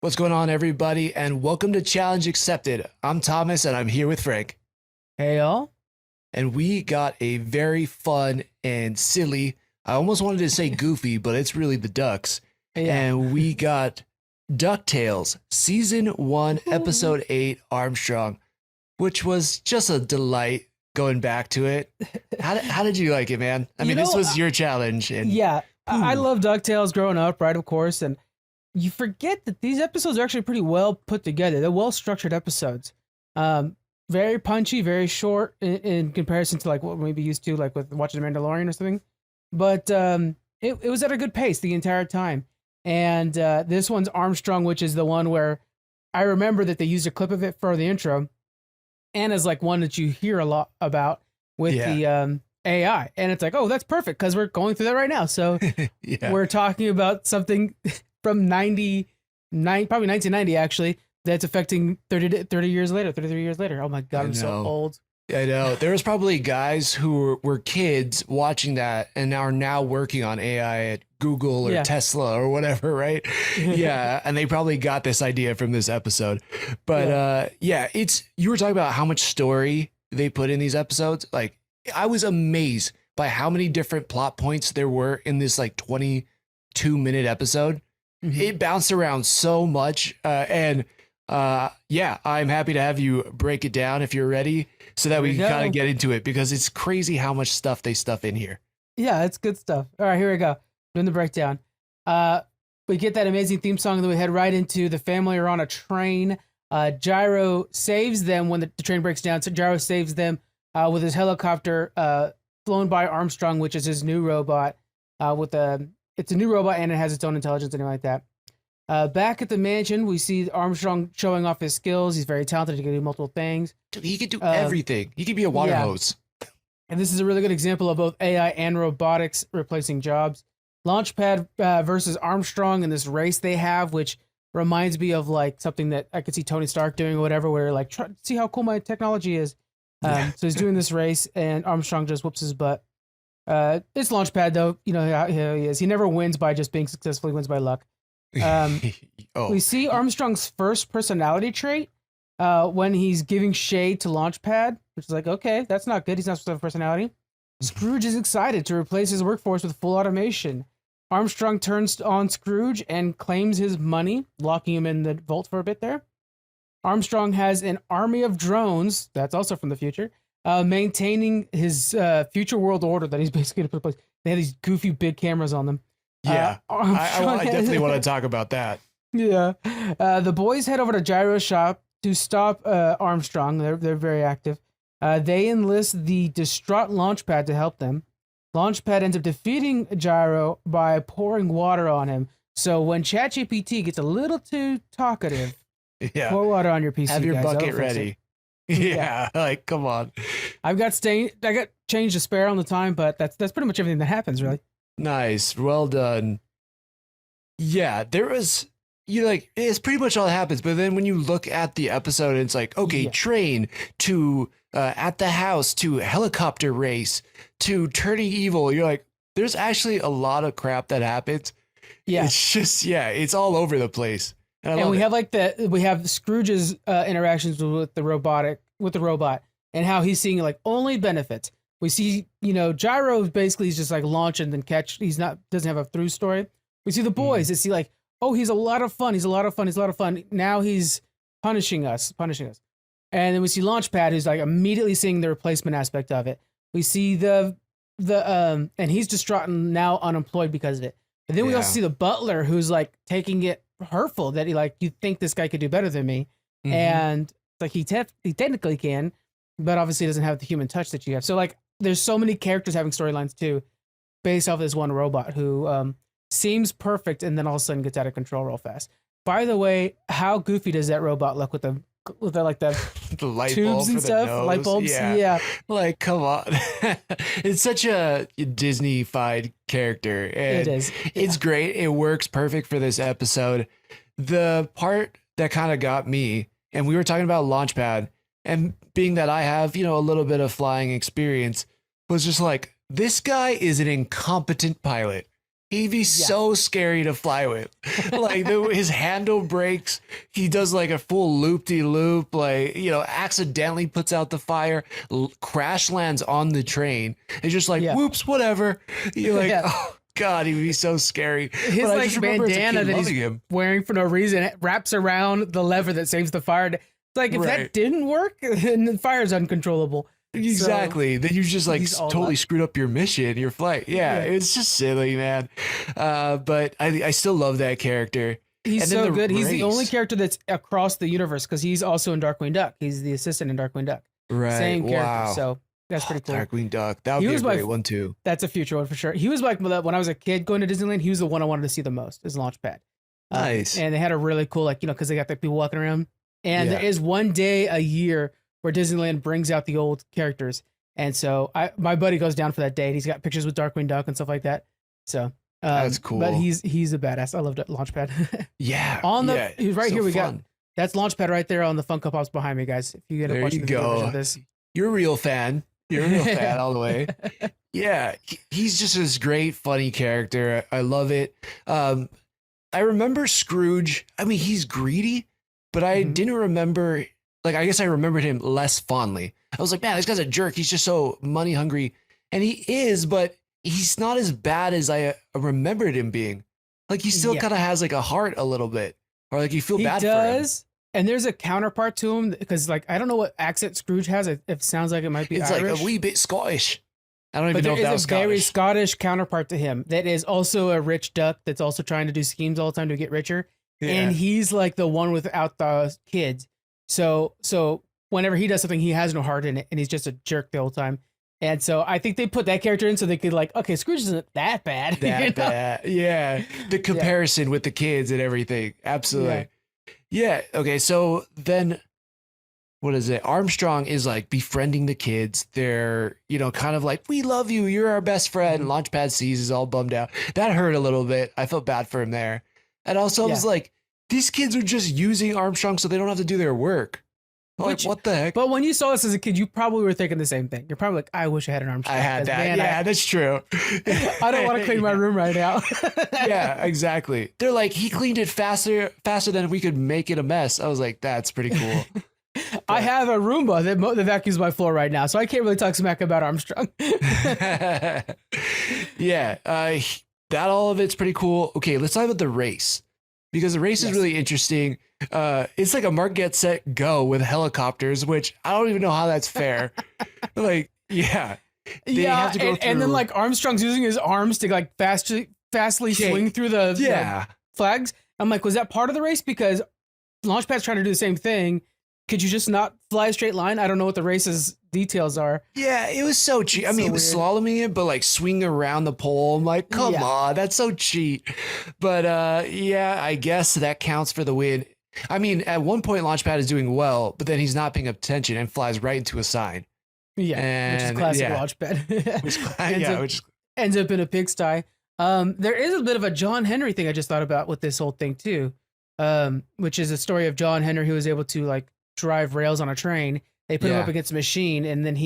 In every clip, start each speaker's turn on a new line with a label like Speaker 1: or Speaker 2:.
Speaker 1: What's going on, everybody, and welcome to Challenge Accepted. I'm Thomas, and I'm here with Frank.
Speaker 2: Hey, y'all.
Speaker 1: And we got a very fun and silly, I almost wanted to say goofy, but it's really the Ducks.
Speaker 2: Yeah.
Speaker 1: And we got DuckTales, Season 1, Episode 8, Armstrong, which was just a delight going back to it. How did you like it, man? I mean, this was your challenge. And
Speaker 2: I love DuckTales growing up, right, of course, and you forget that these episodes are actually pretty well put together. They're well-structured episodes. Very punchy, very short in comparison to like what we may be used to, like with watching The Mandalorian or something. But it was at a good pace the entire time. And this one's Armstrong, which is the one where I remember that they used a clip of it for the intro, and is like one that you hear a lot about with the AI. And it's like, oh, that's perfect because we're going through that right now. So we're talking about something from probably 1990 actually, that's affecting 33 years later. Oh my God, I'm so old.
Speaker 1: I know. There was probably guys who were kids watching that and are now working on AI at Google or Tesla or whatever, right? Yeah. And they probably got this idea from this episode. But you were talking about how much story they put in these episodes. Like, I was amazed by how many different plot points there were in this like 22-minute episode. It bounced around so much. I'm happy to have you break it down if you're ready so that we can kind of get into it, because it's crazy how much stuff they stuff in here.
Speaker 2: Yeah, it's good stuff. All right, here we go. Doing the breakdown. We get that amazing theme song, and then we head right into the family are on a train. Gyro saves them when the train breaks down. So Gyro saves them with his helicopter flown by Armstrong, which is his new robot. It's a new robot and it has its own intelligence, anything like that. Back at the mansion, we see Armstrong showing off his skills. He's very talented. He can do multiple things.
Speaker 1: Dude, he can do everything. He can be a water hose.
Speaker 2: And this is a really good example of both AI and robotics replacing jobs. Launchpad versus Armstrong in this race they have, which reminds me of like something that I could see Tony Stark doing or whatever, where like, see how cool my technology is. So he's doing this race and Armstrong just whoops his butt. It's Launchpad though. You know how he is. He never wins by just being successful. He wins by luck. We see Armstrong's first personality trait when he's giving shade to Launchpad, which is like, okay, that's not good. He's not supposed to have a personality. Scrooge is excited to replace his workforce with full automation. Armstrong turns on Scrooge and claims his money, locking him in the vault for a bit there. Armstrong has an army of drones, that's also from the future, maintaining his future world order that he's basically going to put in place. They have these goofy big cameras on them.
Speaker 1: Yeah, I definitely want to talk about that.
Speaker 2: Yeah. The boys head over to Gyro's shop to stop Armstrong. They're very active. They enlist the distraught Launchpad to help them. Launchpad ends up defeating Gyro by pouring water on him. So when ChatGPT gets a little too talkative, pour water on your PC.
Speaker 1: Have your bucket ready. Yeah, like, come on.
Speaker 2: I got changed to spare on the time, but that's pretty much everything that happens, really.
Speaker 1: Nice. Well done. Yeah, there was, it's pretty much all that happens. But then when you look at the episode, it's like, okay, train to at the house to helicopter race to turning evil. You're like, there's actually a lot of crap that happens. Yeah. It's just, it's all over the place. And we have Scrooge's interactions with the robot and how he's seeing like only benefits. We see, Gyro basically is just like launch and then catch. Doesn't have a through story. We see the boys. It's like, oh, he's a lot of fun. He's a lot of fun. Now he's punishing us. And then we see Launchpad, who's like immediately seeing the replacement aspect of it. We see and he's distraught and now unemployed because of it. And then we also see the butler, who's like taking it hurtful that you think this guy could do better than me. And like he technically can, but obviously doesn't have the human touch that you have. So like, there's so many characters having storylines too, based off this one robot who seems perfect and then all of a sudden gets out of control real fast. By the way, how goofy does that robot look with the light
Speaker 2: tubes and stuff?
Speaker 1: Nose.
Speaker 2: Light bulbs, yeah.
Speaker 1: Like, come on. It's such a Disney-fied character. And
Speaker 2: it is.
Speaker 1: It's great. It works perfect for this episode. The part that kind of got me, and we were talking about Launchpad, and being that I have, a little bit of flying experience, was just like, this guy is an incompetent pilot. He'd be so scary to fly with. Like his handle breaks. He does like a full loop-de-loop, like, accidentally puts out the fire, crash lands on the train. It's just like, whoops, whatever. You're like, oh God, he would be so scary.
Speaker 2: His like bandana that he's wearing for no reason wraps around the lever that saves the fire. It's like, if that didn't work, then the fire's uncontrollable.
Speaker 1: Exactly. Then you just like totally screwed up your mission, your flight. Yeah, it's just silly, man. But I still love that character.
Speaker 2: He's so good. He's the only character that's across the universe because he's also in Darkwing Duck. He's the assistant in Darkwing Duck.
Speaker 1: Right.
Speaker 2: Same character. So that's pretty cool.
Speaker 1: Darkwing Duck. That would be a great one too.
Speaker 2: That's a future one for sure. He was like, when I was a kid going to Disneyland, he was the one I wanted to see the most, is Launchpad.
Speaker 1: Nice.
Speaker 2: And they had a really cool, like, because they got the people walking around. And there is one day a year where Disneyland brings out the old characters. And so my buddy goes down for that day and he's got pictures with Darkwing Duck and stuff like that. So that's cool. But he's a badass. I loved it. Launchpad. He's right here. We got that's Launchpad right there on the Funko Pops behind me, guys. If you get to watch the version of this.
Speaker 1: You're a real fan. You're a real fan all the way. Yeah. He's just this great, funny character. I love it. I remember Scrooge. I mean, he's greedy, but I didn't remember. Like, I guess I remembered him less fondly. I was like, man, this guy's a jerk. He's just so money hungry. And he is, but he's not as bad as I remembered him being. Like, he still kind of has like a heart a little bit. Or like you feel bad for him. He does.
Speaker 2: And there's a counterpart to him because, like, I don't know what accent Scrooge has. It sounds like it might be Irish.
Speaker 1: It's like a wee bit Scottish. I don't even know if that was Scottish.
Speaker 2: There is a very Scottish counterpart to him that is also a rich duck that's also trying to do schemes all the time to get richer. Yeah. And he's like the one without the kids. So whenever he does something, he has no heart in it, and he's just a jerk the whole time. And so I think they put that character in so they could like, okay, Scrooge isn't that bad.
Speaker 1: Bad. Yeah. The comparison with the kids and everything. Absolutely. Yeah. Okay. So then what is it? Armstrong is like befriending the kids. They're, kind of like, we love you. You're our best friend. Launchpad sees is all bummed out. That hurt a little bit. I felt bad for him there. And also I was like, these kids are just using Armstrong so they don't have to do their work. Like, what the heck?
Speaker 2: But when you saw this as a kid, you probably were thinking the same thing. You're probably like, I wish I had an Armstrong.
Speaker 1: I had that. Man, that's true.
Speaker 2: I don't want to clean my room right now.
Speaker 1: Yeah, exactly. They're like, he cleaned it faster than we could make it a mess. I was like, that's pretty cool.
Speaker 2: I have a Roomba that vacuums my floor right now, so I can't really talk smack about Armstrong.
Speaker 1: Yeah, that all of it's pretty cool. Okay, let's talk about the race. Because the race is really interesting. It's like a mark, get, set, go with helicopters, which I don't even know how that's fair. Like, they have to go through.
Speaker 2: And then like Armstrong's using his arms to like fastly swing through the flags. I'm like, was that part of the race? Because Launchpad's trying to do the same thing. Could you just not fly a straight line? I don't know what the race's details are.
Speaker 1: Yeah, it was so cheap. I mean, he was slaloming it, but like swinging around the pole. I'm like, come on, that's so cheap. But I guess that counts for the win. I mean, at one point, Launchpad is doing well, but then he's not paying attention and flies right into a sign.
Speaker 2: Yeah, which is classic Launchpad. which ends up in a pigsty. There is a bit of a John Henry thing I just thought about with this whole thing too, which is a story of John Henry who was able to like drive rails on a train. They put him up against a machine, and then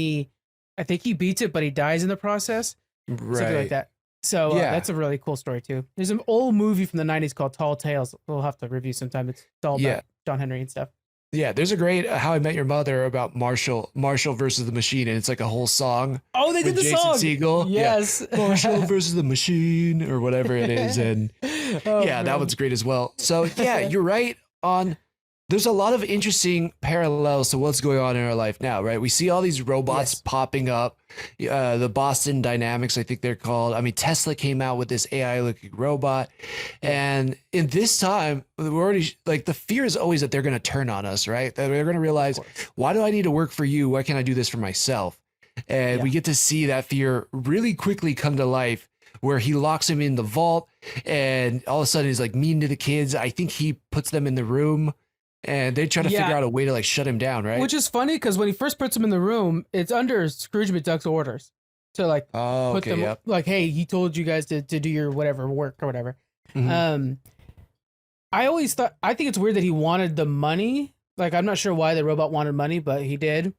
Speaker 2: I think he beats it, but he dies in the process. Right. Something like that. So that's a really cool story too. There's an old movie from the 90s called Tall Tales. We'll have to review sometime. It's all about John Henry and stuff.
Speaker 1: Yeah, there's a great How I Met Your Mother about Marshall versus the Machine, and it's like a whole song.
Speaker 2: Oh, they did the
Speaker 1: Jason
Speaker 2: song.
Speaker 1: Segel.
Speaker 2: Yes.
Speaker 1: Yeah. Marshall versus the Machine or whatever it is. And that one's great as well. So you're right on. There's a lot of interesting parallels to what's going on in our life now, right? We see all these robots popping up. The Boston Dynamics, I think they're called. I mean, Tesla came out with this AI-looking robot. And in this time, we're already like the fear is always that they're going to turn on us, right? That they're going to realize, why do I need to work for you? Why can't I do this for myself? And we get to see that fear really quickly come to life, where he locks him in the vault and all of a sudden he's like mean to the kids. I think he puts them in the room. And they try to figure out a way to like shut him down, right?
Speaker 2: Which is funny because when he first puts him in the room, it's under Scrooge McDuck's orders to like put them like, hey, he told you guys to do your whatever work or whatever. Mm-hmm. I think it's weird that he wanted the money. Like, I'm not sure why the robot wanted money, but he did.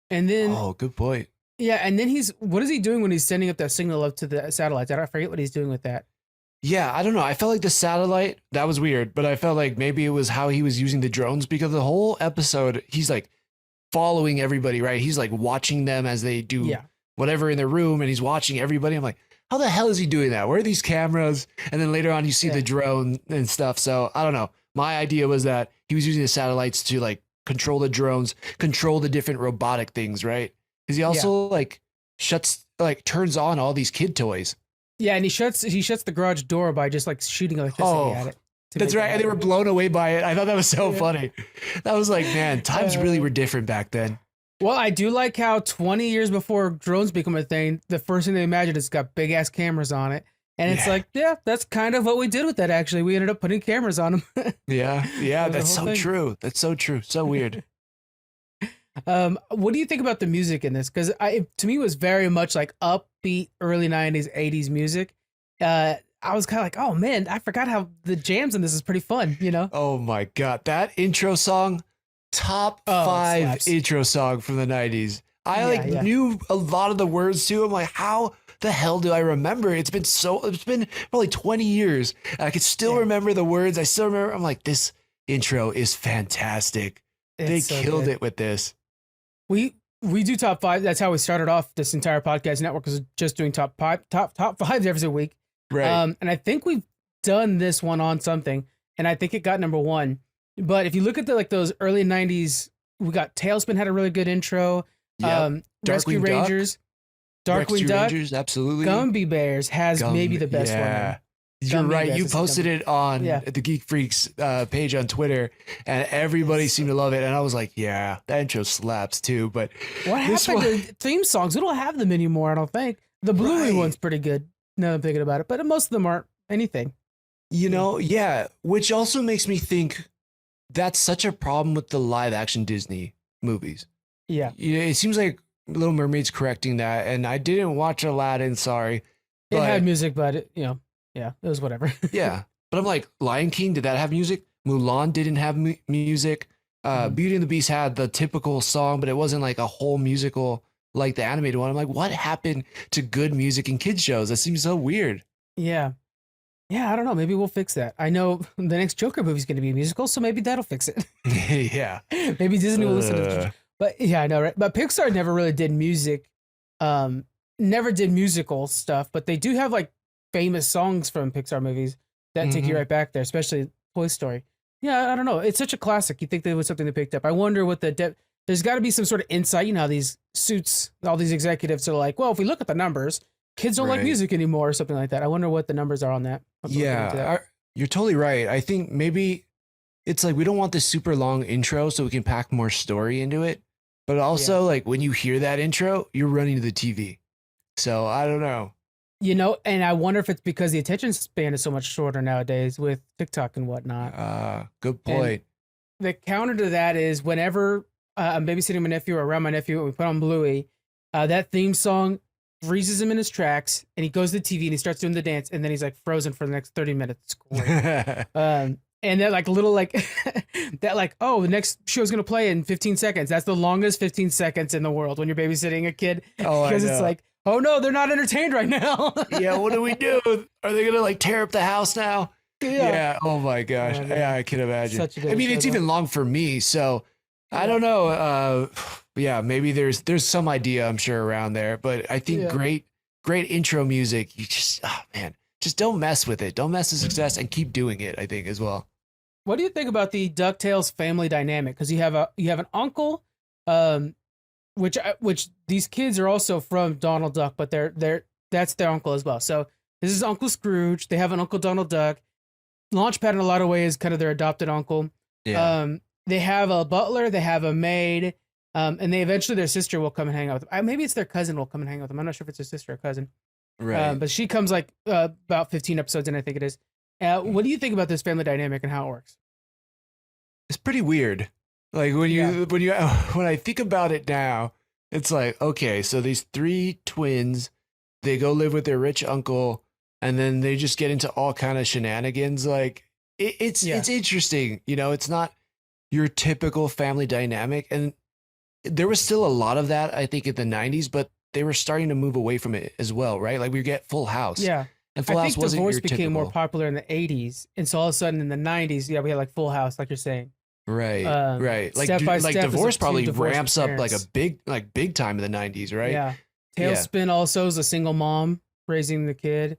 Speaker 2: And then
Speaker 1: good point.
Speaker 2: Yeah, and then what is he doing when he's sending up that signal up to the satellites? I forget what he's doing with that.
Speaker 1: Yeah, I don't know. I felt like the satellite, that was weird, but I felt like maybe it was how he was using the drones because the whole episode, he's like following everybody, right? He's like watching them as they do
Speaker 2: Yeah.
Speaker 1: whatever in their room and he's watching everybody. I'm like, how the hell is he doing that? Where are these cameras? And then later on, you see the drone and stuff. So I don't know. My idea was that he was using the satellites to like control the drones, control the different robotic things, right? Because he also like turns on all these kid toys.
Speaker 2: Yeah, and he shuts the garage door by just like shooting electricity at it.
Speaker 1: That's right. And they were blown away by it. I thought that was so funny. That was like, man, times really were different back then.
Speaker 2: Well, I do like how 20 years before drones become a thing, the first thing they imagined is got big ass cameras on it. And it's like, that's kind of what we did with that, actually. We ended up putting cameras on them.
Speaker 1: Yeah, that's so true. That's so true. So weird.
Speaker 2: What do you think about the music in this? Because to me, it was very much like upbeat early 90s, 80s music. I was kind of like, oh man, I forgot how the jams in this is pretty fun, you know?
Speaker 1: Oh my God. That intro song, top 5
Speaker 2: slaps.
Speaker 1: intro song from the 90s. I knew a lot of the words too. I'm like, how the hell do I remember? It's been probably 20 years. I could still remember the words. I still remember. I'm like, this intro is fantastic. They killed it with this.
Speaker 2: We do top 5. That's how we started off this entire podcast network, was just doing top 5 every week.
Speaker 1: Right.
Speaker 2: And I think we've done this one on something, and I think it got number 1. But if you look at those early 90s, we got Tailspin had a really good intro.
Speaker 1: Yep.
Speaker 2: Rescue Rangers, Darkwing Duck,
Speaker 1: Rangers, absolutely.
Speaker 2: Gumby Bears has maybe the best one.
Speaker 1: You're right. You posted it on the Geek Freaks page on Twitter, and everybody seemed to love it. And I was like, yeah, that intro slaps too. But
Speaker 2: what happened to theme songs? We don't have them anymore, I don't think. The Bluey one's pretty good, now that I'm thinking about it. But most of them aren't anything.
Speaker 1: You know, which also makes me think that's such a problem with the live action Disney movies.
Speaker 2: Yeah.
Speaker 1: It seems like Little Mermaid's correcting that. And I didn't watch Aladdin, sorry.
Speaker 2: It had music, but it was whatever.
Speaker 1: Yeah. But I'm like, Lion King, did that have music? Mulan didn't have music. Beauty and the Beast had the typical song, but it wasn't like a whole musical like the animated one. I'm like, what happened to good music in kids shows? That seems so weird.
Speaker 2: Yeah. Yeah, I don't know. Maybe we'll fix that. I know the next Joker movie is going to be a musical, so maybe that'll fix it.
Speaker 1: Yeah.
Speaker 2: Maybe Disney will listen to it. But yeah, I know, right? But Pixar never really did music, never did musical stuff, but they do have like famous songs from Pixar movies that take you right back there, especially Toy Story. Yeah, I don't know. It's such a classic. You think there was something they picked up. I wonder what there's got to be some sort of insight. You know how these suits, all these executives are like, well, if we look at the numbers, kids don't like music anymore or something like that. I wonder what the numbers are on that.
Speaker 1: Yeah, you're totally right. I think maybe it's like we don't want this super long intro so we can pack more story into it. But also, like, when you hear that intro, you're running to the TV. So I don't know.
Speaker 2: You know, and I wonder if it's because the attention span is so much shorter nowadays with TikTok and whatnot.
Speaker 1: Good point.
Speaker 2: And the counter to that is whenever I'm babysitting my nephew or around my nephew and we put on Bluey, that theme song freezes him in his tracks and he goes to the TV and he starts doing the dance and then he's like frozen for the next 30 minutes. And they're like little like that like, oh, the next show's going to play in 15 seconds. That's the longest 15 seconds in the world when you're babysitting a kid. Because it's like, oh no, they're not entertained right now.
Speaker 1: Yeah, what do we do? Are they going to like tear up the house now? Yeah. Oh my gosh. Yeah, I can imagine. I mean, it's even long for me. So I don't know. Yeah, maybe there's some idea, I'm sure, around there. But I think great intro music. You just, just don't mess with it. Don't mess with success and keep doing it, I think, as well.
Speaker 2: What do you think about the DuckTales family dynamic? Because you have an uncle, which these kids are also from Donald Duck, but that's their uncle as well. So this is Uncle Scrooge. They have an Uncle Donald Duck. Launchpad in a lot of ways is kind of their adopted uncle. Yeah. They have a butler. They have a maid. And eventually their sister will come and hang out with them. Maybe it's their cousin will come and hang out with them. I'm not sure if it's their sister or cousin.
Speaker 1: Right.
Speaker 2: But she comes like about 15 episodes in, I think it is. What do you think about this family dynamic and how it works?
Speaker 1: It's pretty weird. Like when I think about it now, it's like, okay, so these 3 twins, they go live with their rich uncle, and then they just get into all kind of shenanigans. Like it's interesting, you know. It's not your typical family dynamic, and there was still a lot of that, I think, in the 90s, but they were starting to move away from it as well, right? Like we get Full House.
Speaker 2: Yeah.
Speaker 1: And Full
Speaker 2: I
Speaker 1: House
Speaker 2: think
Speaker 1: wasn't
Speaker 2: Divorce
Speaker 1: your
Speaker 2: became more
Speaker 1: typical.
Speaker 2: popular in the 80s. And so all of a sudden in the 90s, yeah, we had like Full House, like you're saying.
Speaker 1: Right, right. Like,
Speaker 2: Step by
Speaker 1: like
Speaker 2: Step is
Speaker 1: Divorce
Speaker 2: of two
Speaker 1: probably
Speaker 2: divorced
Speaker 1: ramps up like
Speaker 2: parents.
Speaker 1: big time in the 90s, right?
Speaker 2: Yeah.
Speaker 1: Yeah.
Speaker 2: Tailspin also is a single mom raising the kid.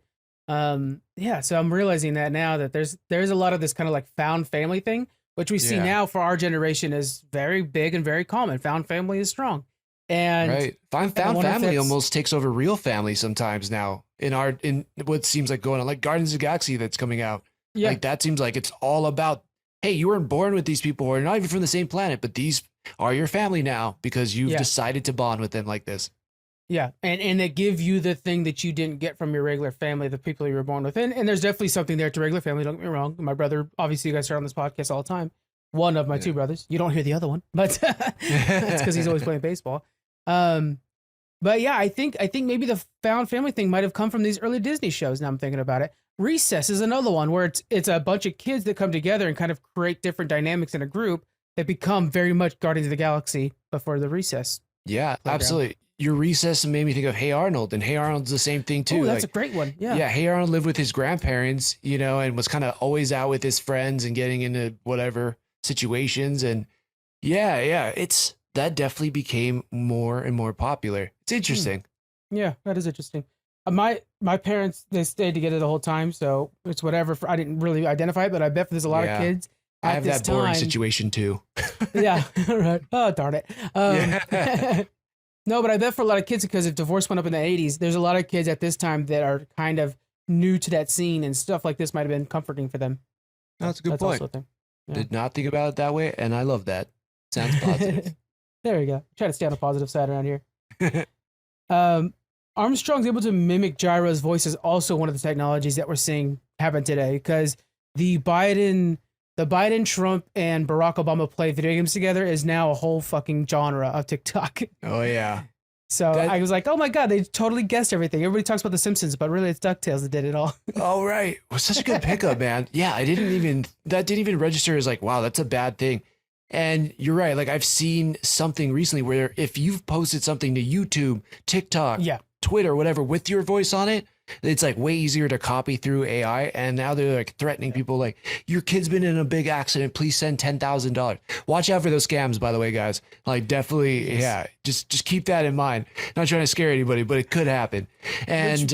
Speaker 2: Yeah, so I'm realizing that now that there's a lot of this kind of like found family thing, which we see
Speaker 1: Yeah.
Speaker 2: now for our generation is very big and very common. Found family is strong. And
Speaker 1: Right. Found
Speaker 2: I wonder if
Speaker 1: family
Speaker 2: that's-
Speaker 1: almost takes over real family sometimes now in what seems like going on, like Guardians of the Galaxy that's coming out.
Speaker 2: yeah,
Speaker 1: Like that seems like it's all about, hey, you weren't born with these people or not even from the same planet, but these are your family now because you've
Speaker 2: Yeah.
Speaker 1: decided to bond with them like this.
Speaker 2: yeah. And they give you the thing that you didn't get from your regular family, the people you were born with. And there's definitely something there to regular family, don't get me wrong. My brother, obviously you guys are on this podcast all the time. One of my
Speaker 1: Yeah.
Speaker 2: two brothers. You don't hear the other one, but that's because he's always playing baseball. But yeah, I think maybe the found family thing might have come from these early Disney shows. Now I'm thinking about it. Recess is another one where it's a bunch of kids that come together and kind of create different dynamics in a group that become very much Guardians of the Galaxy before the Recess.
Speaker 1: Yeah,
Speaker 2: Playground.
Speaker 1: absolutely. Your Recess made me think of Hey Arnold, and Hey Arnold's the same thing too.
Speaker 2: Oh, that's
Speaker 1: like,
Speaker 2: a great one. Yeah.
Speaker 1: yeah, Hey Arnold lived with his grandparents, and was kind of always out with his friends and getting into whatever situations. And yeah, that definitely became more and more popular. It's interesting.
Speaker 2: Yeah, that is interesting. My parents, they stayed together the whole time, so it's whatever. I didn't really identify it, but I bet there's a lot
Speaker 1: Yeah.
Speaker 2: of kids
Speaker 1: I
Speaker 2: at
Speaker 1: have
Speaker 2: this
Speaker 1: that boring
Speaker 2: time.
Speaker 1: situation too.
Speaker 2: Yeah, right. Oh, darn it.
Speaker 1: Yeah.
Speaker 2: No, but I bet for a lot of kids, because if divorce went up in the 80s, there's a lot of kids at this time that are kind of new to that scene, and stuff like this might have been comforting for them.
Speaker 1: That's a good point.
Speaker 2: Also a thing. Yeah.
Speaker 1: Did not think about it that way, and I love that. Sounds positive.
Speaker 2: There we go. Try to stay on the positive side around here. Armstrong's able to mimic Gyro's voice is also one of the technologies that we're seeing happen today, because the Biden, Trump, and Barack Obama play video games together is now a whole fucking genre of TikTok.
Speaker 1: Oh yeah.
Speaker 2: So I was like, oh my God, they totally guessed everything. Everybody talks about The Simpsons, but really it's DuckTales that did it all.
Speaker 1: Oh right. It was such a good pickup, man. Yeah, that didn't even register as like, wow, that's a bad thing. And you're right. Like I've seen something recently where if you've posted something to YouTube, TikTok,
Speaker 2: Yeah.
Speaker 1: Twitter, whatever, with your voice on it, it's like way easier to copy through AI. And now they're like threatening people like, your kid's been in a big accident. Please send $10,000. Watch out for those scams, by the way, guys. Like definitely,
Speaker 2: Yes.
Speaker 1: yeah, just keep that in mind. Not trying to scare anybody, but it could happen. And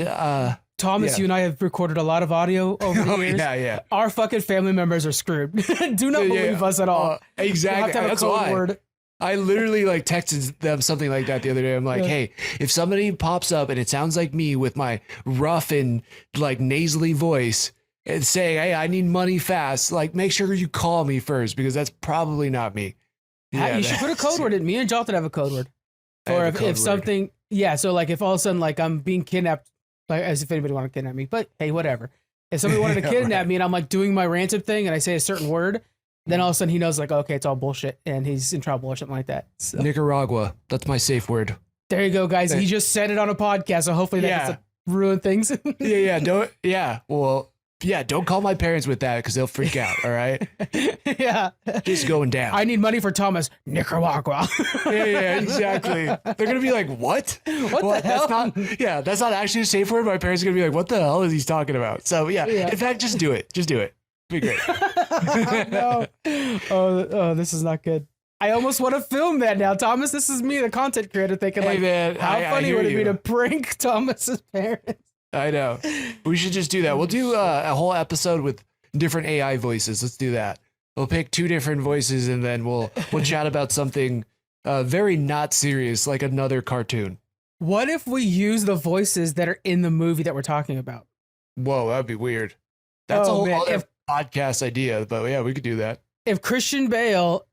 Speaker 2: Thomas,
Speaker 1: Yeah.
Speaker 2: you and I have recorded a lot of audio over the
Speaker 1: oh
Speaker 2: years.
Speaker 1: yeah.
Speaker 2: Our fucking family members are screwed. Do not believe us at all.
Speaker 1: Exactly.
Speaker 2: You have to have a
Speaker 1: That's
Speaker 2: code
Speaker 1: why.
Speaker 2: word.
Speaker 1: I literally like texted them something like that the other day. I'm like,
Speaker 2: Yeah.
Speaker 1: hey, if somebody pops up and it sounds like me with my rough and like nasally voice and saying, hey, I need money fast, like make sure you call me first because that's probably not me.
Speaker 2: You should put a code word in. Me and Jonathan have a code word.
Speaker 1: I have
Speaker 2: Or
Speaker 1: a
Speaker 2: if,
Speaker 1: code word.
Speaker 2: something, yeah. So like if all of a sudden like I'm being kidnapped, like as if anybody wanted to kidnap me, but hey, whatever. If somebody wanted to
Speaker 1: Yeah,
Speaker 2: kidnap
Speaker 1: right.
Speaker 2: me and I'm like doing my ransom thing and I say a certain word, then all of a sudden he knows like, okay, it's all bullshit and he's in trouble or something like that. So
Speaker 1: Nicaragua. That's my safe word.
Speaker 2: there you go, guys. He just said it on a podcast, so hopefully that doesn't ruin things.
Speaker 1: Don't call my parents with that because they'll freak out. All right.
Speaker 2: Yeah.
Speaker 1: Just going down.
Speaker 2: I need money for Thomas. Nicaragua.
Speaker 1: yeah, exactly. They're gonna be like, "What?
Speaker 2: What the hell?"
Speaker 1: That's not actually a safe word." My parents are gonna be like, "What the hell is he talking about?" So yeah.
Speaker 2: Yeah.
Speaker 1: In fact, just do it. Just do it. Be great.
Speaker 2: No. Oh, this is not good. I almost want to film that now, Thomas. This is me, the content creator, thinking
Speaker 1: Hey
Speaker 2: like,
Speaker 1: man,
Speaker 2: how
Speaker 1: I
Speaker 2: funny
Speaker 1: hear
Speaker 2: would it be
Speaker 1: you.
Speaker 2: to prank Thomas's parents?
Speaker 1: I know. We should just do that. We'll do a whole episode with different AI voices. Let's do that. We'll pick 2 different voices and then we'll chat about something very not serious, like another cartoon.
Speaker 2: What if we use the voices that are in the movie that we're talking about?
Speaker 1: Whoa, that'd be weird. That's a
Speaker 2: Oh,
Speaker 1: whole
Speaker 2: man,
Speaker 1: other podcast idea, but yeah, we could do that.
Speaker 2: If Christian Bale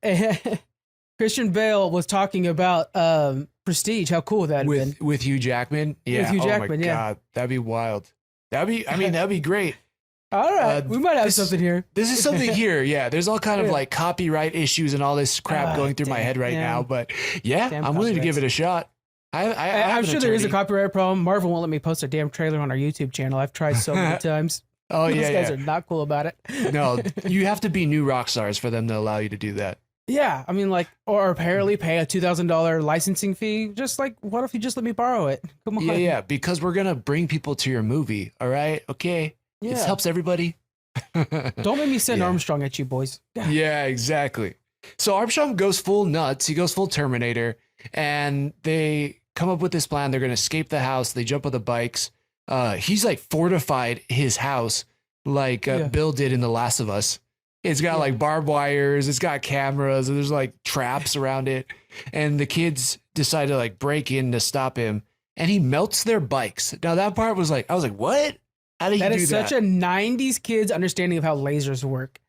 Speaker 2: was talking about Prestige, how cool would that have been?
Speaker 1: With Hugh Jackman. Yeah.
Speaker 2: Hugh
Speaker 1: Oh
Speaker 2: Jackman,
Speaker 1: my
Speaker 2: yeah.
Speaker 1: God, that'd be wild. That'd be great.
Speaker 2: All right, we might have
Speaker 1: this-
Speaker 2: something here.
Speaker 1: This is something here. Yeah, there's all kind of
Speaker 2: Yeah.
Speaker 1: like copyright issues and all this crap going through my
Speaker 2: damn,
Speaker 1: head right
Speaker 2: yeah.
Speaker 1: now. But yeah,
Speaker 2: Damn
Speaker 1: I'm willing to give it
Speaker 2: copyrights.
Speaker 1: a shot. I'm
Speaker 2: I'm sure there is a copyright problem. Marvel won't let me post a damn trailer on our YouTube channel. I've tried so many times.
Speaker 1: Oh
Speaker 2: Those
Speaker 1: yeah,
Speaker 2: guys
Speaker 1: yeah.
Speaker 2: are not cool about it.
Speaker 1: No, you have to be new rock stars for them to allow you to do that.
Speaker 2: Yeah, I mean, like, or apparently pay a $2,000 licensing fee. Just like, what if you just let me borrow it? Come on.
Speaker 1: Yeah, because we're gonna bring people to your movie. All right, okay. This
Speaker 2: Yeah.
Speaker 1: helps everybody.
Speaker 2: Don't make me send
Speaker 1: Yeah.
Speaker 2: Armstrong at you, boys.
Speaker 1: Yeah, exactly. So Armstrong goes full nuts. He goes full Terminator, and they come up with this plan. They're gonna escape the house. They jump on the bikes. He's like fortified his house like
Speaker 2: Yeah.
Speaker 1: Bill did in The Last of Us. It's got like barbed wires. It's got cameras. And there's like traps around it. And the kids decide to like break in to stop him. And he melts their bikes. Now that part was like, I was like, what? How did he
Speaker 2: That
Speaker 1: do
Speaker 2: is
Speaker 1: that?
Speaker 2: such a 90s kids understanding of how lasers work.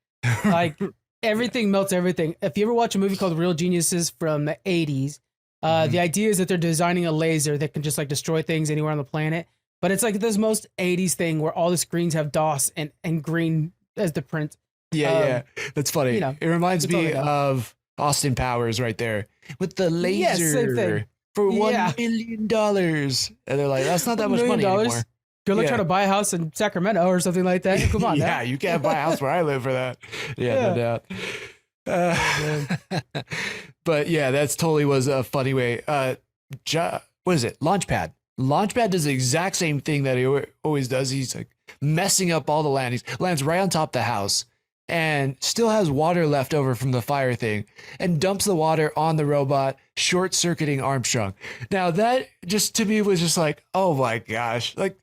Speaker 2: Like, everything melts everything. If you ever watch a movie called Real Geniuses from the 80s, the idea is that they're designing a laser that can just like destroy things anywhere on the planet. But it's like this most 80s thing where all the screens have DOS and green as the print.
Speaker 1: Yeah, that's funny.
Speaker 2: you know,
Speaker 1: it reminds
Speaker 2: it's
Speaker 1: me
Speaker 2: totally dumb.
Speaker 1: of Austin Powers right there with the
Speaker 2: Yeah, same
Speaker 1: laser
Speaker 2: thing.
Speaker 1: for
Speaker 2: Yeah.
Speaker 1: $1 million. And they're like, that's not that much
Speaker 2: $1
Speaker 1: money
Speaker 2: million?
Speaker 1: anymore.
Speaker 2: Go like
Speaker 1: Yeah.
Speaker 2: try to buy a house in Sacramento or something like that. Come on,
Speaker 1: yeah,
Speaker 2: now.
Speaker 1: you can't buy a house where I live for that. Yeah, no doubt. But yeah, that's totally was a funny way. What is it? Launchpad. Launchpad does the exact same thing that he always does. He's like messing up all the landings, lands right on top of the house, and still has water left over from the fire thing, and dumps the water on the robot, short circuiting Armstrong. Now that just to me was just like, oh my gosh, like.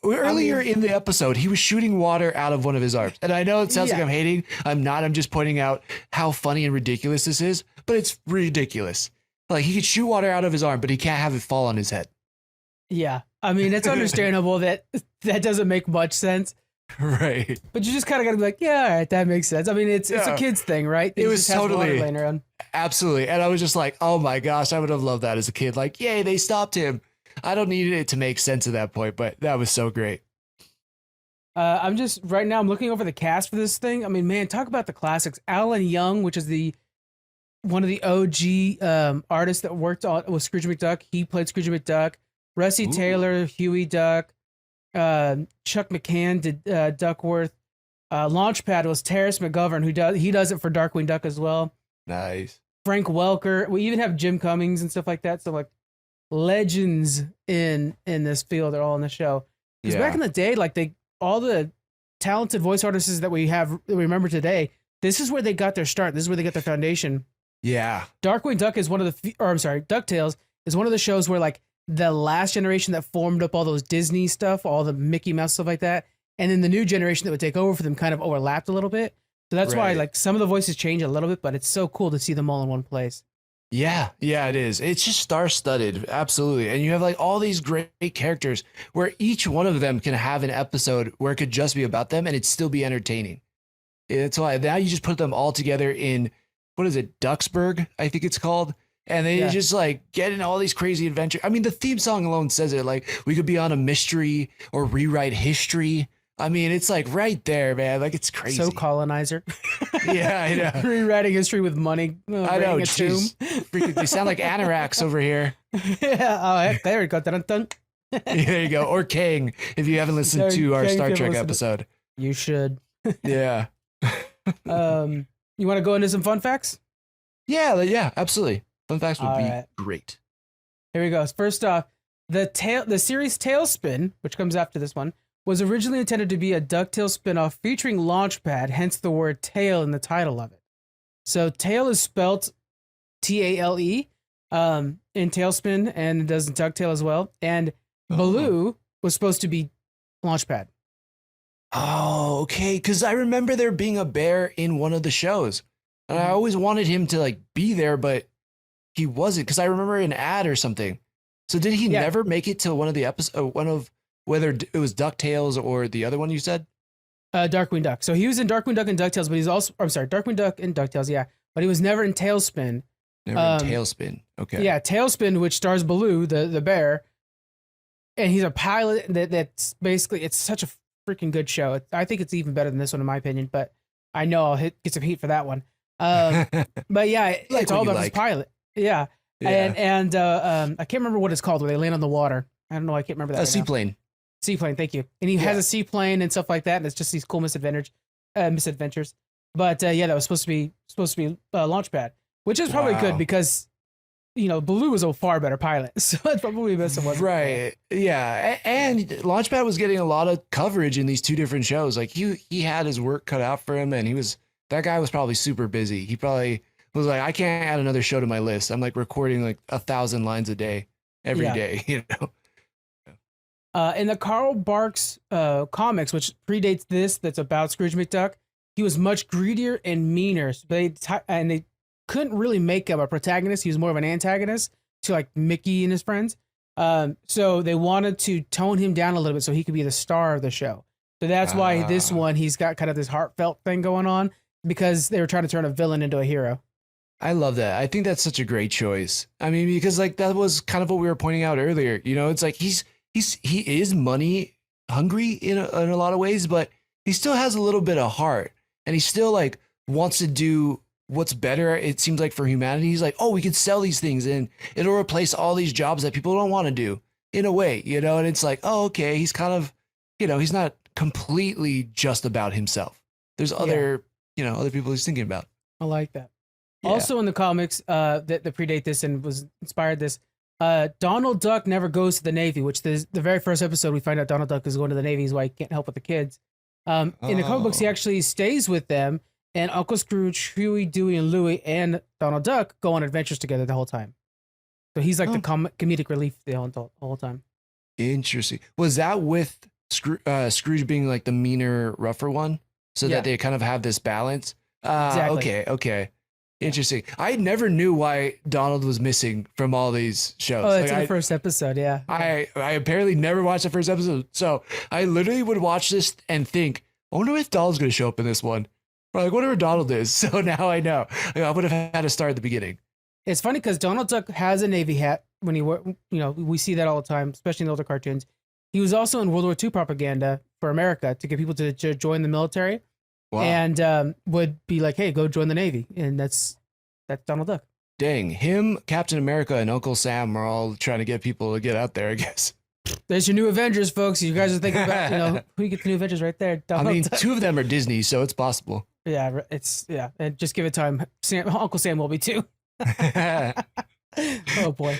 Speaker 1: Earlier in the episode, he was shooting water out of one of his arms. And I know it sounds like I'm hating. I'm not. I'm just pointing out how funny and ridiculous this is. But it's ridiculous. Like, he could shoot water out of his arm, but he can't have it fall on his head.
Speaker 2: Yeah. I mean, it's understandable that doesn't make much sense.
Speaker 1: Right.
Speaker 2: But you just kind of got to be like, yeah, all right, that makes sense. I mean, it's a kid's thing, right?
Speaker 1: It was
Speaker 2: just has water
Speaker 1: totally-
Speaker 2: laying around.
Speaker 1: Absolutely. And I was just like, oh my gosh, I would have loved that as a kid. Like, yay, they stopped him. I don't need it to make sense at that point, but that was so great.
Speaker 2: I'm just right now. I'm looking over the cast for this thing. I mean, man, talk about the classics. Alan Young, which is one of the OG artists that worked on with Scrooge McDuck. He played Scrooge McDuck. Rusty
Speaker 1: Ooh.
Speaker 2: Taylor, Huey Duck. Chuck McCann did Duckworth. Launchpad was Terrence McGovern, who does it for Darkwing Duck as well.
Speaker 1: Nice.
Speaker 2: Frank Welker. We even have Jim Cummings and stuff like that. So like legends in this field are all in the show. Because back in the day, like all the talented voice artists that we remember today, this is where they got their start. This is where they got their foundation.
Speaker 1: Yeah.
Speaker 2: Darkwing Duck is DuckTales is one of the shows where like the last generation that formed up all those Disney stuff, all the Mickey Mouse stuff like that, and then the new generation that would take over for them kind of overlapped a little bit. So that's why
Speaker 1: Right.
Speaker 2: like some of the voices change a little bit, but it's so cool to see them all in one place.
Speaker 1: Yeah, it is. It's just star-studded, absolutely. And you have like all these great characters where each one of them can have an episode where it could just be about them and it'd still be entertaining. That's why now you just put them all together in, what is it, Ducksburg, I think it's called. And they just like get in all these crazy adventures. I mean, the theme song alone says it. Like, we could be on a mystery or rewrite history. I mean, it's like right there, man. Like, it's crazy.
Speaker 2: So colonizer.
Speaker 1: Yeah, I know.
Speaker 2: Rewriting history with money.
Speaker 1: I know.
Speaker 2: A tomb.
Speaker 1: Jeez. Freaking, they sound like anoraks over here.
Speaker 2: Yeah. Oh, heck, there we go. Dun-dun-dun.
Speaker 1: There you go. Or Kang, if you haven't listened to our
Speaker 2: Kang,
Speaker 1: Star
Speaker 2: if you
Speaker 1: Trek
Speaker 2: haven't listened
Speaker 1: episode.
Speaker 2: You should.
Speaker 1: Yeah.
Speaker 2: You want to go into some fun facts?
Speaker 1: Yeah, absolutely. Fun facts would
Speaker 2: All
Speaker 1: be
Speaker 2: right.
Speaker 1: great.
Speaker 2: Here we go. First off, the series Tailspin, which comes after this one, was originally intended to be a DuckTales spinoff featuring Launchpad, hence the word tail in the title of it. So tail is spelt Tale, in Tailspin, and it does in DuckTale as well. And Baloo was supposed to be Launchpad.
Speaker 1: Oh, okay. Because I remember there being a bear in one of the shows. And I always wanted him to like be there, but he wasn't. Because I remember an ad or something. So did he never make it to one of the episodes? One of whether it was DuckTales or the other one you said?
Speaker 2: Darkwing Duck. So he was in Darkwing Duck and DuckTales, but he's also, Darkwing Duck and DuckTales, yeah. But he was never in Tailspin.
Speaker 1: Never in Tailspin. Okay.
Speaker 2: Yeah, Tailspin, which stars Baloo, the bear. And he's a pilot that's basically, it's such a freaking good show. I think it's even better than this one, in my opinion, but I know I'll get some heat for that one. But yeah, it's all about this pilot. Yeah. And I can't remember what it's called where they land on the water. I don't know. I can't remember that.
Speaker 1: A seaplane.
Speaker 2: Seaplane, thank you. And he has a seaplane and stuff like that, and it's just these cool misadventures. But yeah, that was supposed to be Launchpad, which is probably good
Speaker 1: Wow.
Speaker 2: because Baloo was a far better pilot, so that's probably best it wasn't.
Speaker 1: Right. Yeah. And Launchpad was getting a lot of coverage in these two different shows. Like he had his work cut out for him, and that guy was probably super busy. He probably was like, I can't add another show to my list. I'm like recording like 1,000 lines a day every day, you know?
Speaker 2: In the Carl Barks comics, which predates this, that's about Scrooge McDuck, he was much greedier and meaner. So they couldn't really make him a protagonist. He was more of an antagonist to like Mickey and his friends. So they wanted to tone him down a little bit so he could be the star of the show. So that's why this one, he's got kind of this heartfelt thing going on because they were trying to turn a villain into a hero.
Speaker 1: I love that. I think that's such a great choice. I mean, because like that was kind of what we were pointing out earlier. It's like he is money hungry in a lot of ways, but he still has a little bit of heart, and he still like wants to do what's better. It seems like for humanity, he's like, oh, we could sell these things and it'll replace all these jobs that people don't want to do in a way, and it's like, oh, okay. He's kind of, he's not completely just about himself. There's other people he's thinking about.
Speaker 2: I like that.
Speaker 1: Yeah.
Speaker 2: Also in the comics that predate this and was inspired this, Donald Duck never goes to the Navy, which the very first episode we find out Donald Duck is going to the Navy is why he can't help with the kids. In the comic books, he actually stays with them, and Uncle Scrooge, Huey, Dewey, and Louie, and Donald Duck go on adventures together the whole time. So he's like the comedic relief the whole time.
Speaker 1: Interesting. Was that with Scrooge being like the meaner, rougher one, so that they kind of have this balance?
Speaker 2: Exactly.
Speaker 1: Okay. Interesting. I never knew why Donald was missing from all these shows.
Speaker 2: Oh, it's in the first episode, yeah.
Speaker 1: I apparently never watched the first episode. So I literally would watch this and think, I wonder if Donald's going to show up in this one. Or like, whatever Donald is. So now I know. I would have had to start at the beginning.
Speaker 2: It's funny because Donald Duck has a Navy hat when we see that all the time, especially in the older cartoons. He was also in World War II propaganda for America to get people to join the military. Wow. And would be like, hey, go join the Navy. And that's Donald Duck.
Speaker 1: Dang, him, Captain America, and Uncle Sam are all trying to get people to get out there, I guess.
Speaker 2: There's your new Avengers, folks. You guys are thinking about, who you get the new Avengers right there.
Speaker 1: Donald Duck. Two of them are Disney, so it's possible.
Speaker 2: Yeah, and just give it time. Uncle Sam will be too. Oh boy.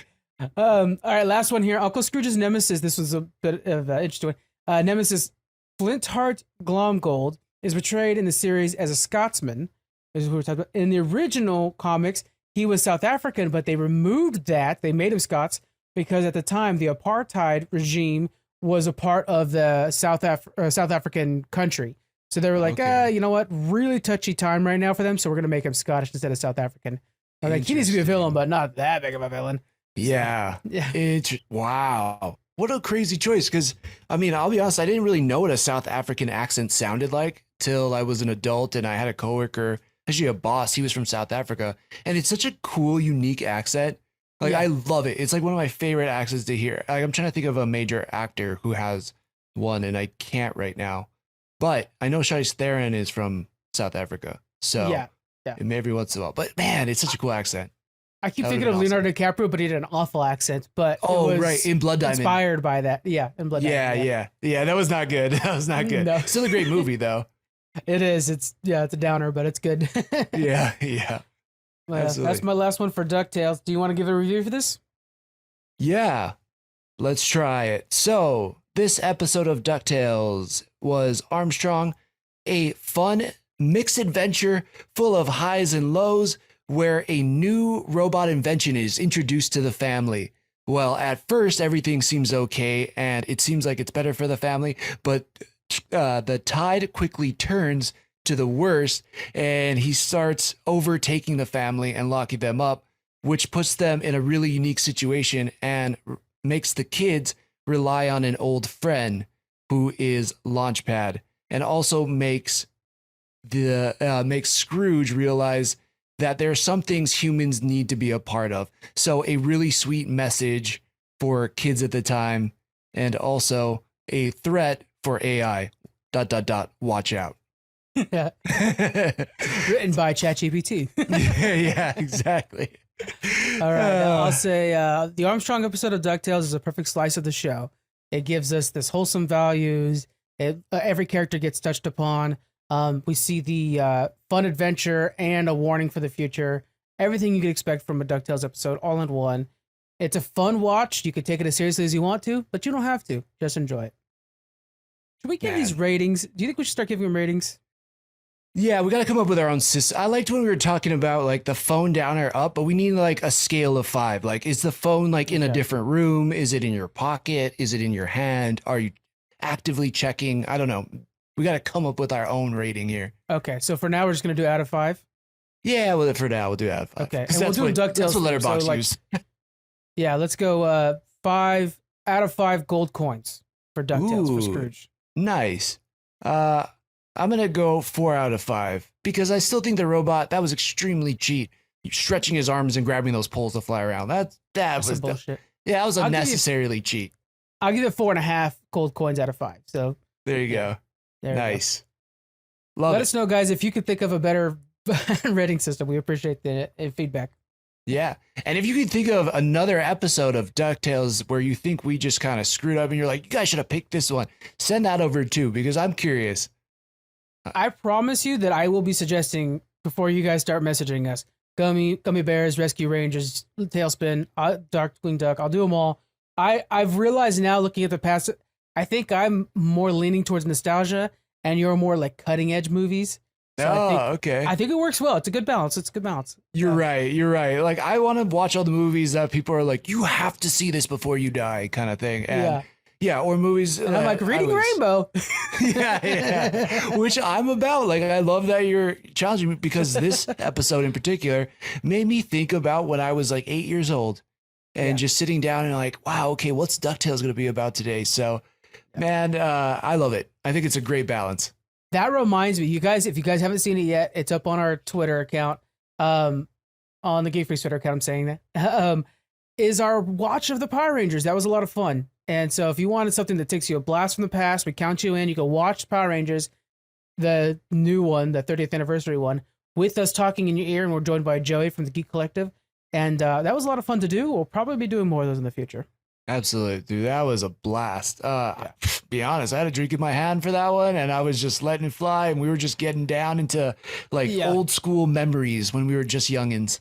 Speaker 2: All right, last one here. Uncle Scrooge's nemesis. This was a bit of interesting one. Nemesis Flintheart Glomgold is portrayed in the series as a Scotsman. This is what we're talking about. In the original comics, he was South African, but they removed that. They made him Scots because at the time the apartheid regime was a part of the South African country. So they were like, you know what? Really touchy time right now for them. So we're gonna make him Scottish instead of South African. Like, he needs to be a villain, but not that big of a villain.
Speaker 1: Yeah. Wow. What a crazy choice. Because, I mean, I'll be honest, I didn't really know what a South African accent sounded like till I was an adult and I had a coworker, actually a boss, he was from South Africa. And it's such a cool, unique accent. Like, I love it. It's like one of my favorite accents to hear. Like, I'm trying to think of a major actor who has one, and I can't right now. But I know Charlize Theron is from South Africa. So
Speaker 2: yeah.
Speaker 1: Every once in a while. But man, it's such a cool accent.
Speaker 2: I keep thinking of Leonardo DiCaprio, but he did an awful accent. But
Speaker 1: right, in Blood Diamond,
Speaker 2: inspired by that. Yeah, in Blood Diamond.
Speaker 1: Yeah. That was not good. That was not good. No. Still a great movie though.
Speaker 2: It is. It's a downer, but it's good.
Speaker 1: Yeah.
Speaker 2: Well, that's my last one for DuckTales. Do you want to give a review for this?
Speaker 1: Yeah, let's try it. So this episode of DuckTales was Armstrong, a fun mixed adventure full of highs and lows where a new robot invention is introduced to the family. Well, at first, everything seems okay, and it seems like it's better for the family, but the tide quickly turns to the worst, and he starts overtaking the family and locking them up, which puts them in a really unique situation and makes the kids rely on an old friend who is Launchpad, and also makes Scrooge realize that there are some things humans need to be a part of. So a really sweet message for kids at the time, and also a threat for AI. ... Watch out.
Speaker 2: Yeah. Written by ChatGPT.
Speaker 1: Yeah, exactly.
Speaker 2: All right. I'll say the Armstrong episode of DuckTales is a perfect slice of the show. It gives us this wholesome values. Every character gets touched upon. We see the fun adventure and a warning for the future. Everything you could expect from a DuckTales episode, all in one. It's a fun watch. You could take it as seriously as you want to, but you don't have to. Just enjoy it. Should we give these ratings? Do you think we should start giving them ratings?
Speaker 1: Yeah, we got to come up with our own system. I liked when we were talking about like the phone down or up, but we need like a scale of 5. Like, is the phone like in a different room? Is it in your pocket? Is it in your hand? Are you actively checking? I don't know. We got to come up with our own rating here.
Speaker 2: Okay, so for now, we're just going to do out of 5?
Speaker 1: Yeah, well, for now, we'll do out of 5.
Speaker 2: Okay, and we'll do a DuckTales.
Speaker 1: That's what Letterboxd use.
Speaker 2: Yeah, let's go 5 out of 5 gold coins for DuckTales for Scrooge.
Speaker 1: Nice. I'm going to go 4 out of 5 because I still think the robot, that was extremely cheap. Stretching his arms and grabbing those poles to fly around. That was
Speaker 2: bullshit.
Speaker 1: Yeah, that was unnecessarily cheap.
Speaker 2: I'll give it 4.5 gold coins out of 5. So
Speaker 1: there you go. Nice.
Speaker 2: Let us know, guys, if you could think of a better rating system. We appreciate the feedback.
Speaker 1: Yeah. And if you could think of another episode of DuckTales where you think we just kind of screwed up and you're like, you guys should have picked this one, send that over too, because I'm curious.
Speaker 2: I promise you that I will be suggesting before you guys start messaging us, Gummy Bears, Rescue Rangers, Tailspin, Darkwing Duck. I'll do them all. I've realized now, looking at the past, I think I'm more leaning towards nostalgia and you're more like cutting edge movies. So
Speaker 1: okay.
Speaker 2: I think it works well. It's a good balance.
Speaker 1: You're right. Like, I want to watch all the movies that people are like, you have to see this before you die kind of thing. And yeah, or movies.
Speaker 2: And I'm like, reading Rainbow.
Speaker 1: yeah. Which I'm about. Like, I love that you're challenging me because this episode in particular made me think about when I was like 8 years old and just sitting down and like, wow, okay, what's DuckTales going to be about today? So, man, I love it. I think it's a great balance.
Speaker 2: That reminds me, you guys, if you guys haven't seen it yet, it's up on our Twitter account, on the Geek Freaks Twitter account, I'm saying that, is our watch of the Power Rangers. That was a lot of fun. And so if you wanted something that takes you a blast from the past, we count you in, you can watch Power Rangers, the new one, the 30th anniversary one, with us talking in your ear, and we're joined by Joey from the Geek Collective. And that was a lot of fun to do. We'll probably be doing more of those in the future.
Speaker 1: Absolutely, dude. That was a blast. Be honest, I had a drink in my hand for that one, and I was just letting it fly, and we were just getting down into like old school memories when we were just youngins.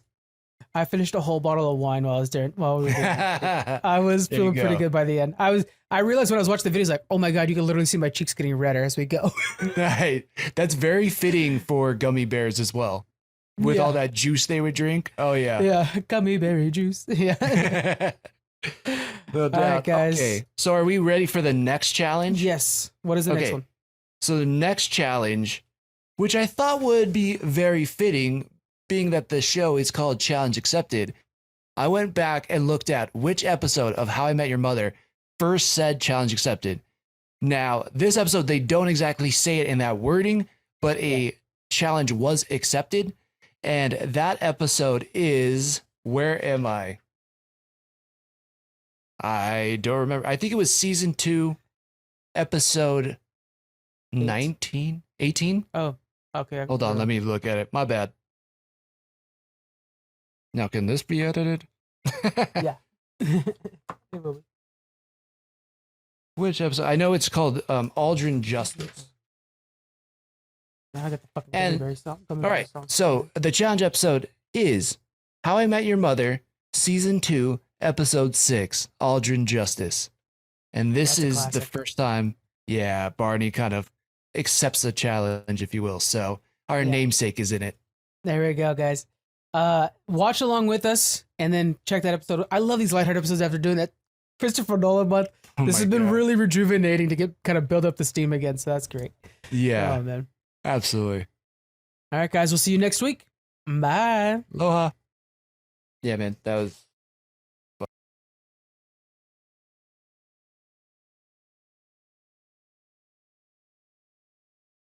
Speaker 2: I finished a whole bottle of wine while we were doing it. I was feeling pretty good by the end. I realized when I was watching the videos, like, oh my God, you can literally see my cheeks getting redder as we go.
Speaker 1: Right. That's very fitting for gummy bears as well. With all that juice they would drink. Oh yeah.
Speaker 2: Yeah. Gummy berry juice. Yeah.
Speaker 1: All right, guys. Okay. So are we ready for the next challenge?
Speaker 2: Yes. What is the next one?
Speaker 1: So the next challenge, which I thought would be very fitting, being that the show is called Challenge Accepted, I went back and looked at which episode of How I Met Your Mother first said Challenge Accepted. Now, this episode, they don't exactly say it in that wording, but a challenge was accepted. And that episode is, where am I? I don't remember. I think it was season 2, episode 19, 18.
Speaker 2: Oh, okay.
Speaker 1: Hold on. Let me look at it. My bad. Now, can this be edited?
Speaker 2: Yeah. It will be.
Speaker 1: Which episode? I know it's called Aldrin Justice.
Speaker 2: Now I got the fucking
Speaker 1: and, song. All right. So the challenge episode is How I Met Your Mother, season 2, episode 6, Aldrin Justice. And this is the first time, Barney kind of accepts the challenge, if you will. So our namesake is in it.
Speaker 2: There we go, guys. Watch along with us and then check that episode. I love these lighthearted episodes after doing that Christopher Nolan month. This has been really rejuvenating to get kind of build up the steam again. So that's great.
Speaker 1: Yeah.
Speaker 2: Oh, man.
Speaker 1: Absolutely.
Speaker 2: All right, guys. We'll see you next week. Bye.
Speaker 1: Aloha. Yeah, man. That was